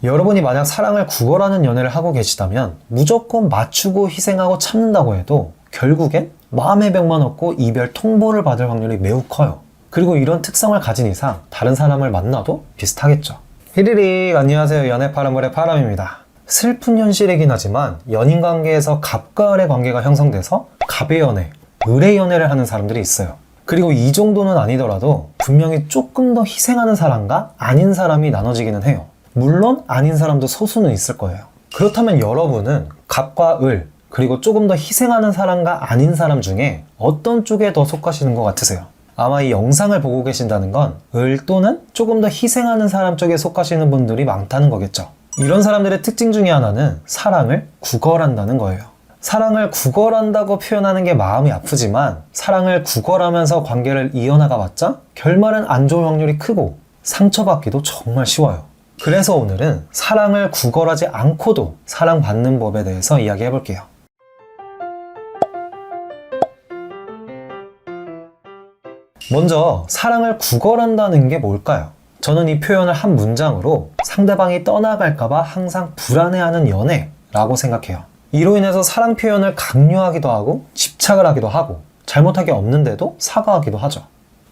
여러분이 만약 사랑을 구걸하는 연애를 하고 계시다면 무조건 맞추고 희생하고 참는다고 해도 결국엔 마음의 벽만 얻고 이별 통보를 받을 확률이 매우 커요. 그리고 이런 특성을 가진 이상 다른 사람을 만나도 비슷하겠죠. 히리릭, 안녕하세요. 연애파라물의 파람입니다. 슬픈 현실이긴 하지만 연인 관계에서 갑과 을의 관계가 형성돼서 갑의 연애, 을의 연애를 하는 사람들이 있어요. 그리고 이 정도는 아니더라도 분명히 조금 더 희생하는 사람과 아닌 사람이 나눠지기는 해요. 물론 아닌 사람도 소수는 있을 거예요. 그렇다면 여러분은 갑과 을, 그리고 조금 더 희생하는 사람과 아닌 사람 중에 어떤 쪽에 더 속하시는 것 같으세요? 아마 이 영상을 보고 계신다는 건 을 또는 조금 더 희생하는 사람 쪽에 속하시는 분들이 많다는 거겠죠. 이런 사람들의 특징 중에 하나는 사랑을 구걸한다는 거예요. 사랑을 구걸한다고 표현하는 게 마음이 아프지만 사랑을 구걸하면서 관계를 이어나가봤자 결말은 안 좋을 확률이 크고 상처받기도 정말 쉬워요. 그래서 오늘은 사랑을 구걸하지 않고도 사랑받는 법에 대해서 이야기해 볼게요. 먼저 사랑을 구걸한다는 게 뭘까요? 저는 이 표현을 한 문장으로 상대방이 떠나갈까봐 항상 불안해하는 연애라고 생각해요. 이로 인해서 사랑 표현을 강요하기도 하고 집착을 하기도 하고 잘못한 게 없는데도 사과하기도 하죠.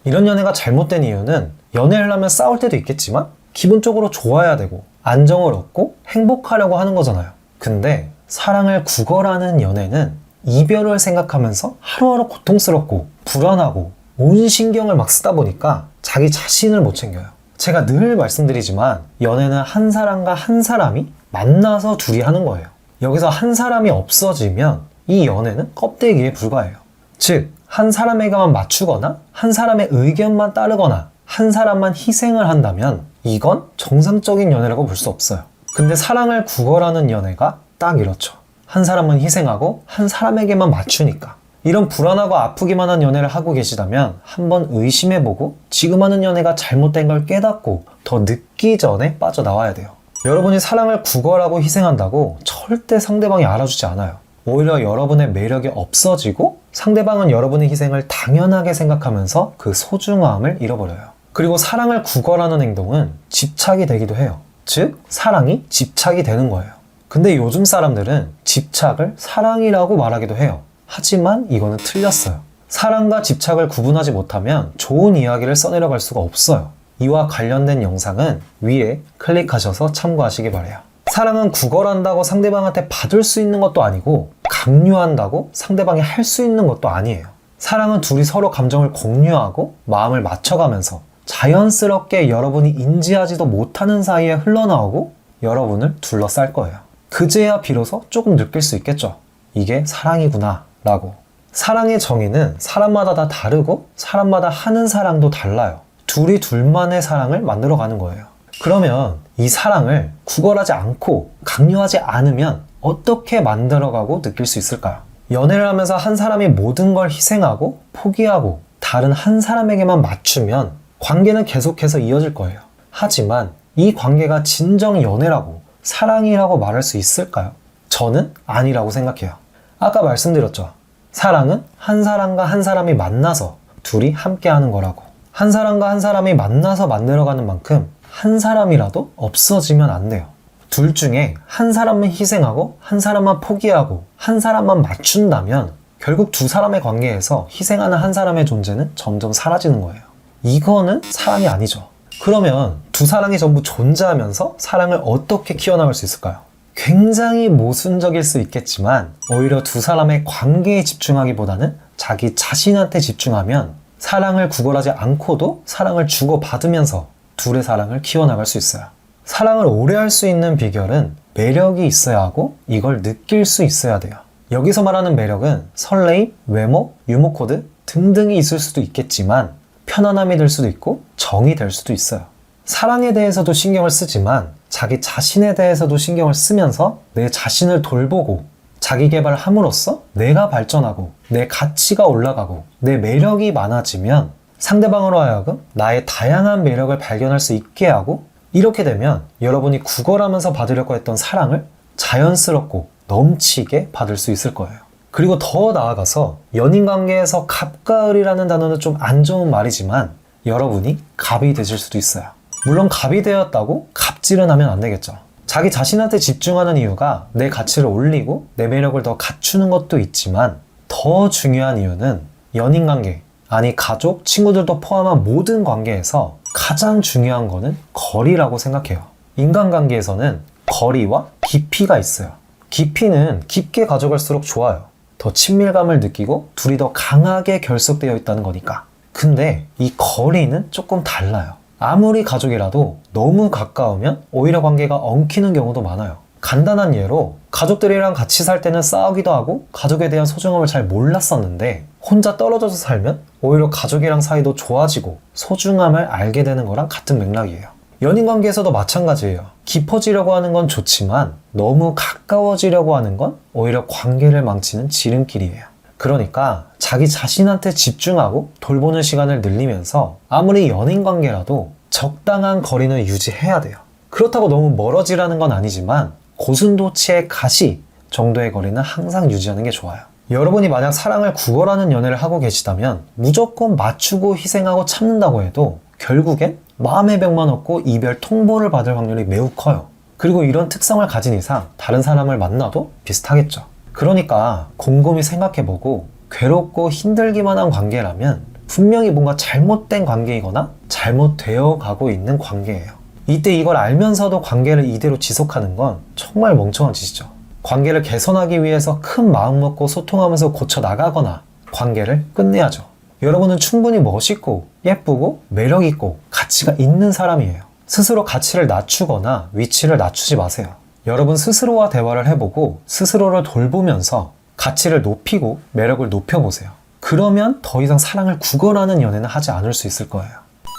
이런 연애가 잘못된 이유는 연애를 하면 싸울 때도 있겠지만 기본적으로 좋아야 되고 안정을 얻고 행복하려고 하는 거잖아요. 근데 사랑을 구걸하는 연애는 이별을 생각하면서 하루하루 고통스럽고 불안하고 온 신경을 막 쓰다 보니까 자기 자신을 못 챙겨요. 제가 늘 말씀드리지만 연애는 한 사람과 한 사람이 만나서 둘이 하는 거예요. 여기서 한 사람이 없어지면 이 연애는 껍데기에 불과해요. 즉, 한 사람에게만 맞추거나 한 사람의 의견만 따르거나 한 사람만 희생을 한다면 이건 정상적인 연애라고 볼 수 없어요. 근데 사랑을 구걸하는 연애가 딱 이렇죠. 한 사람만 희생하고 한 사람에게만 맞추니까. 이런 불안하고 아프기만 한 연애를 하고 계시다면 한번 의심해보고 지금 하는 연애가 잘못된 걸 깨닫고 더 늦기 전에 빠져나와야 돼요. 여러분이 사랑을 구걸하고 희생한다고 절대 상대방이 알아주지 않아요. 오히려 여러분의 매력이 없어지고 상대방은 여러분의 희생을 당연하게 생각하면서 그 소중함을 잃어버려요. 그리고 사랑을 구걸하는 행동은 집착이 되기도 해요. 즉, 사랑이 집착이 되는 거예요. 근데 요즘 사람들은 집착을 사랑이라고 말하기도 해요. 하지만 이거는 틀렸어요. 사랑과 집착을 구분하지 못하면 좋은 이야기를 써내려갈 수가 없어요. 이와 관련된 영상은 위에 클릭하셔서 참고하시기 바래요. 사랑은 구걸한다고 상대방한테 받을 수 있는 것도 아니고 강요한다고 상대방이 할 수 있는 것도 아니에요. 사랑은 둘이 서로 감정을 공유하고 마음을 맞춰가면서 자연스럽게 여러분이 인지하지도 못하는 사이에 흘러나오고 여러분을 둘러쌀 거예요. 그제야 비로소 조금 느낄 수 있겠죠. 이게 사랑이구나 라고. 사랑의 정의는 사람마다 다 다르고 사람마다 하는 사랑도 달라요. 둘이 둘만의 사랑을 만들어가는 거예요. 그러면 이 사랑을 구걸하지 않고 강요하지 않으면 어떻게 만들어가고 느낄 수 있을까요? 연애를 하면서 한 사람이 모든 걸 희생하고 포기하고 다른 한 사람에게만 맞추면 관계는 계속해서 이어질 거예요. 하지만 이 관계가 진정 연애라고 사랑이라고 말할 수 있을까요? 저는 아니라고 생각해요. 아까 말씀드렸죠. 사랑은 한 사람과 한 사람이 만나서 둘이 함께 하는 거라고. 한 사람과 한 사람이 만나서 만들어가는 만큼 한 사람이라도 없어지면 안 돼요. 둘 중에 한 사람만 희생하고 한 사람만 포기하고 한 사람만 맞춘다면 결국 두 사람의 관계에서 희생하는 한 사람의 존재는 점점 사라지는 거예요. 이거는 사랑이 아니죠. 그러면 두 사랑이 전부 존재하면서 사랑을 어떻게 키워나갈 수 있을까요? 굉장히 모순적일 수 있겠지만 오히려 두 사람의 관계에 집중하기보다는 자기 자신한테 집중하면 사랑을 구걸하지 않고도 사랑을 주고받으면서 둘의 사랑을 키워나갈 수 있어요. 사랑을 오래 할 수 있는 비결은 매력이 있어야 하고 이걸 느낄 수 있어야 돼요. 여기서 말하는 매력은 설레임, 외모, 유머 코드 등등이 있을 수도 있겠지만 편안함이 될 수도 있고 정이 될 수도 있어요. 사랑에 대해서도 신경을 쓰지만 자기 자신에 대해서도 신경을 쓰면서 내 자신을 돌보고 자기 개발을 함으로써 내가 발전하고 내 가치가 올라가고 내 매력이 많아지면 상대방으로 하여금 나의 다양한 매력을 발견할 수 있게 하고 이렇게 되면 여러분이 구걸하면서 받으려고 했던 사랑을 자연스럽고 넘치게 받을 수 있을 거예요. 그리고 더 나아가서 연인 관계에서 갑과 을이라는 단어는 좀 안 좋은 말이지만 여러분이 갑이 되실 수도 있어요. 물론 갑이 되었다고 갑질은 하면 안 되겠죠. 자기 자신한테 집중하는 이유가 내 가치를 올리고 내 매력을 더 갖추는 것도 있지만 더 중요한 이유는 연인관계, 아니 가족, 친구들도 포함한 모든 관계에서 가장 중요한 거는 거리라고 생각해요. 인간관계에서는 거리와 깊이가 있어요. 깊이는 깊게 가져갈수록 좋아요. 더 친밀감을 느끼고 둘이 더 강하게 결속되어 있다는 거니까. 근데 이 거리는 조금 달라요. 아무리 가족이라도 너무 가까우면 오히려 관계가 엉키는 경우도 많아요. 간단한 예로 가족들이랑 같이 살 때는 싸우기도 하고 가족에 대한 소중함을 잘 몰랐었는데 혼자 떨어져서 살면 오히려 가족이랑 사이도 좋아지고 소중함을 알게 되는 거랑 같은 맥락이에요. 연인관계에서도 마찬가지예요. 깊어지려고 하는 건 좋지만 너무 가까워지려고 하는 건 오히려 관계를 망치는 지름길이에요. 그러니까 자기 자신한테 집중하고 돌보는 시간을 늘리면서 아무리 연인관계라도 적당한 거리는 유지해야 돼요. 그렇다고 너무 멀어지라는 건 아니지만 고슴도치의 가시 정도의 거리는 항상 유지하는 게 좋아요. 여러분이 만약 사랑을 구걸하는 연애를 하고 계시다면 무조건 맞추고 희생하고 참는다고 해도 결국엔 마음의 병만 얻고 이별 통보를 받을 확률이 매우 커요. 그리고 이런 특성을 가진 이상 다른 사람을 만나도 비슷하겠죠. 그러니까 곰곰이 생각해보고 괴롭고 힘들기만 한 관계라면 분명히 뭔가 잘못된 관계이거나 잘못되어 가고 있는 관계예요. 이때 이걸 알면서도 관계를 이대로 지속하는 건 정말 멍청한 짓이죠. 관계를 개선하기 위해서 큰 마음 먹고 소통하면서 고쳐나가거나 관계를 끝내야죠. 여러분은 충분히 멋있고 예쁘고 매력있고 가치가 있는 사람이에요. 스스로 가치를 낮추거나 위치를 낮추지 마세요. 여러분 스스로와 대화를 해보고 스스로를 돌보면서 가치를 높이고 매력을 높여보세요. 그러면 더 이상 사랑을 구걸하는 연애는 하지 않을 수 있을 거예요.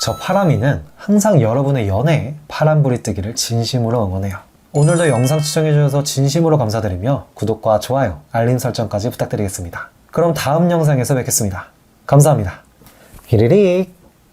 저 파람이는 항상 여러분의 연애에 파란불이 뜨기를 진심으로 응원해요. 오늘도 영상 시청해주셔서 진심으로 감사드리며 구독과 좋아요, 알림 설정까지 부탁드리겠습니다. 그럼 다음 영상에서 뵙겠습니다. 감사합니다. 히리릭.